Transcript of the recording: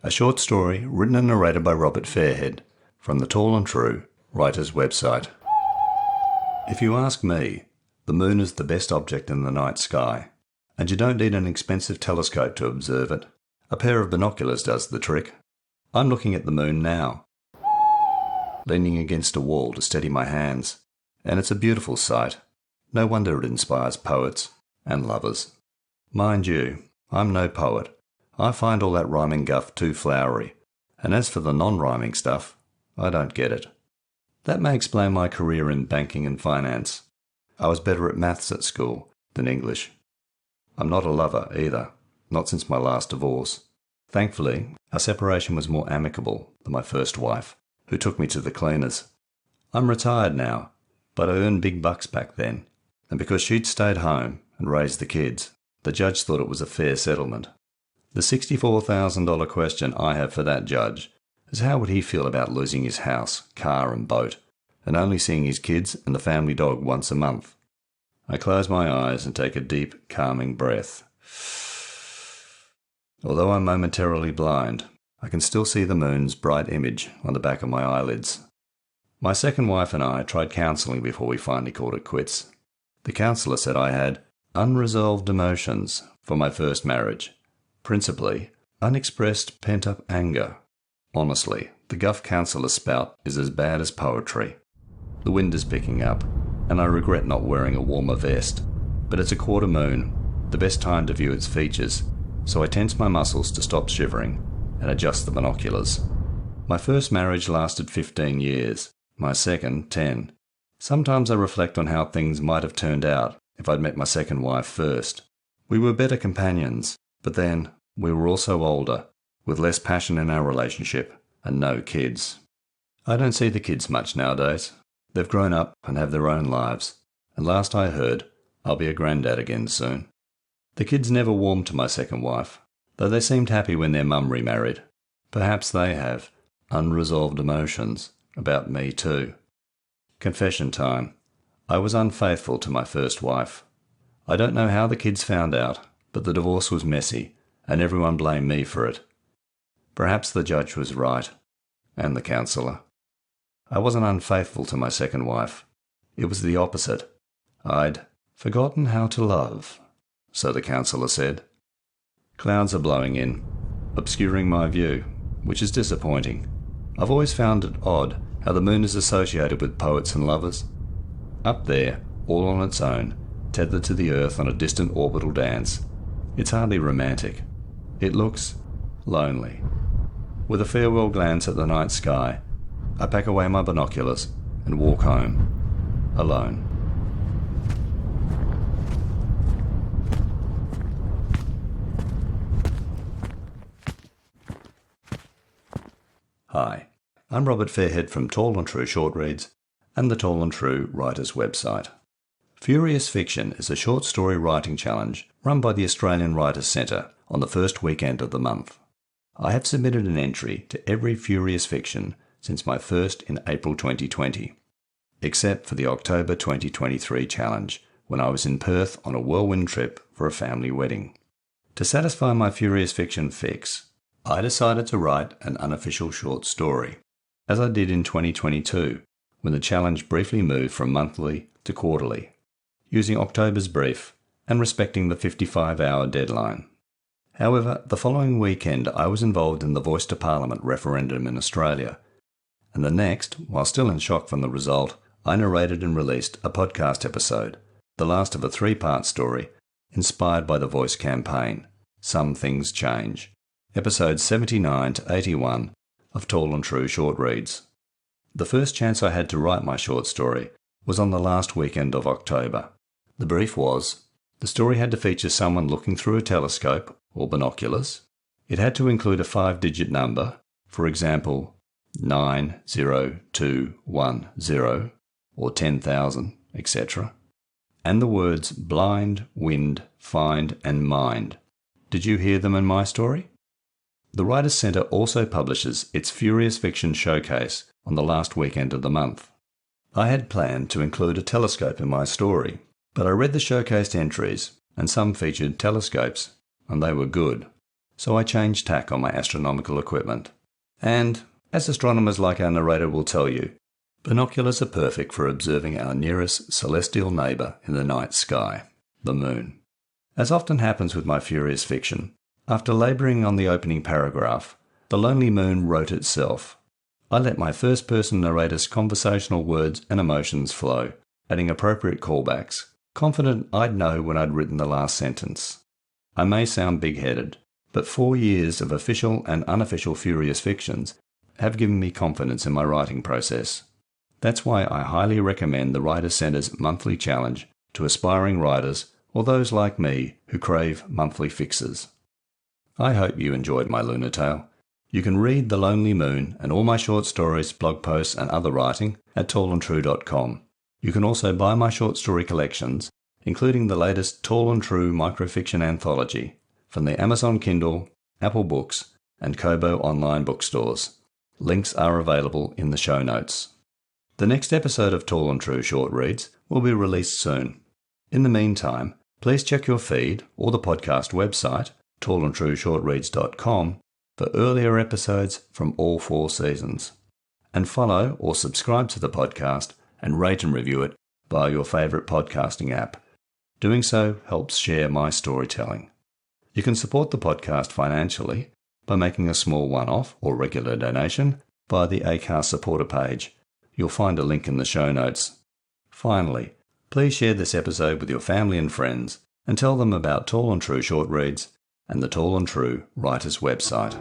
a short story written and narrated by Robert Fairhead from the Tall and True writer's website. If you ask me, the moon is the best object in the night sky, and you don't need an expensive telescope to observe it. A pair of binoculars does the trick. I'm looking at the moon now, leaning against a wall to steady my hands, and it's a beautiful sight. No wonder it inspires poets and lovers. Mind you, I'm no poet. I find all that rhyming guff too flowery, and as for the non-rhyming stuff, I don't get it. That may explain my career in banking and finance. I was better at maths at school than English. I'm not a lover either, not since my last divorce. Thankfully, our separation was more amicable than my first wife, who took me to the cleaners. I'm retired now, but I earned big bucks back then, and because she'd stayed home and raised the kids, the judge thought it was a fair settlement. The $64,000 question I have for that judge is how would he feel about losing his house, car and boat, and only seeing his kids and the family dog once a month? I close my eyes and take a deep, calming breath. Although I'm momentarily blind, I can still see the moon's bright image on the back of my eyelids. My second wife and I tried counselling before we finally called it quits. The counsellor said I had unresolved emotions for my first marriage. Principally, unexpressed pent-up anger. Honestly, the guff counsellor's spout is as bad as poetry. The wind is picking up, and I regret not wearing a warmer vest. But it's a quarter moon, the best time to view its features, so I tense my muscles to stop shivering and adjust the binoculars. My first marriage lasted 15 years, my second 10. Sometimes I reflect on how things might have turned out if I'd met my second wife first. We were better companions, but then we were also older, with less passion in our relationship, and no kids. I don't see the kids much nowadays. They've grown up and have their own lives, and last I heard, I'll be a granddad again soon. The kids never warmed to my second wife, though they seemed happy when their mum remarried. Perhaps they have unresolved emotions about me too. Confession time. I was unfaithful to my first wife. I don't know how the kids found out, but the divorce was messy, and everyone blamed me for it. Perhaps the judge was right, and the counsellor. I wasn't unfaithful to my second wife. It was the opposite. I'd forgotten how to love, so the counsellor said. Clouds are blowing in, obscuring my view, which is disappointing. I've always found it odd how the moon is associated with poets and lovers. Up there, all on its own, tethered to the earth on a distant orbital dance. It's hardly romantic. It looks lonely. With a farewell glance at the night sky, I pack away my binoculars and walk home, alone. Hi, I'm Robert Fairhead from Tall and True Short Reads and the Tall and True Writers website. Furious Fiction is a short story writing challenge run by the Australian Writers Centre on the first weekend of the month. I have submitted an entry to every Furious Fiction since my first in April 2020, except for the October 2023 challenge when I was in Perth on a whirlwind trip for a family wedding. To satisfy my Furious Fiction fix, I decided to write an unofficial short story, as I did in 2022 when the challenge briefly moved from monthly to quarterly, using October's brief and respecting the 55-hour deadline. However, the following weekend I was involved in the Voice to Parliament referendum in Australia, and the next, while still in shock from the result, I narrated and released a podcast episode, the last of a 3-part story, inspired by the Voice campaign, Some Things Change, episodes 79 to 81 of Tall and True Short Reads. The first chance I had to write my short story was on the last weekend of October. The brief was, the story had to feature someone looking through a telescope, or binoculars. It had to include a 5-digit number, for example, 90210 or 10,000, etc. And the words blind, wind, find and mind. Did you hear them in my story? The Writers Centre also publishes its Furious Fiction Showcase on the last weekend of the month. I had planned to include a telescope in my story, but I read the showcased entries and some featured telescopes, and they were good. so I changed tack on my astronomical equipment. And, as astronomers like our narrator will tell you, binoculars are perfect for observing our nearest celestial neighbour in the night sky, the moon. As often happens with my furious fiction, after labouring on the opening paragraph, the lonely moon wrote itself. I let my first-person narrator's conversational words and emotions flow, adding appropriate callbacks, confident I'd know when I'd written the last sentence. I may sound big-headed, but 4 years of official and unofficial furious fictions have given me confidence in my writing process. That's why I highly recommend the Writer Centre's monthly challenge to aspiring writers or those like me who crave monthly fixes. I hope you enjoyed my Lunar Tale. You can read The Lonely Moon and all my short stories, blog posts and other writing at tallandtrue.com. You can also buy my short story collections, including the latest Tall and True microfiction anthology, from the Amazon Kindle, Apple Books and Kobo online bookstores. Links are available in the show notes. The next episode of Tall and True Short Reads will be released soon. In the meantime, please check your feed or the podcast website, tallandtrueshortreads.com, for earlier episodes from all 4 seasons. And follow or subscribe to the podcast and rate and review it via your favourite podcasting app. Doing so helps share my storytelling. You can support the podcast financially by making a small one-off or regular donation via the Acast supporter page. You'll find a link in the show notes. Finally, please share this episode with your family and friends and tell them about Tall and True Short Reads and the Tall and True Writers website.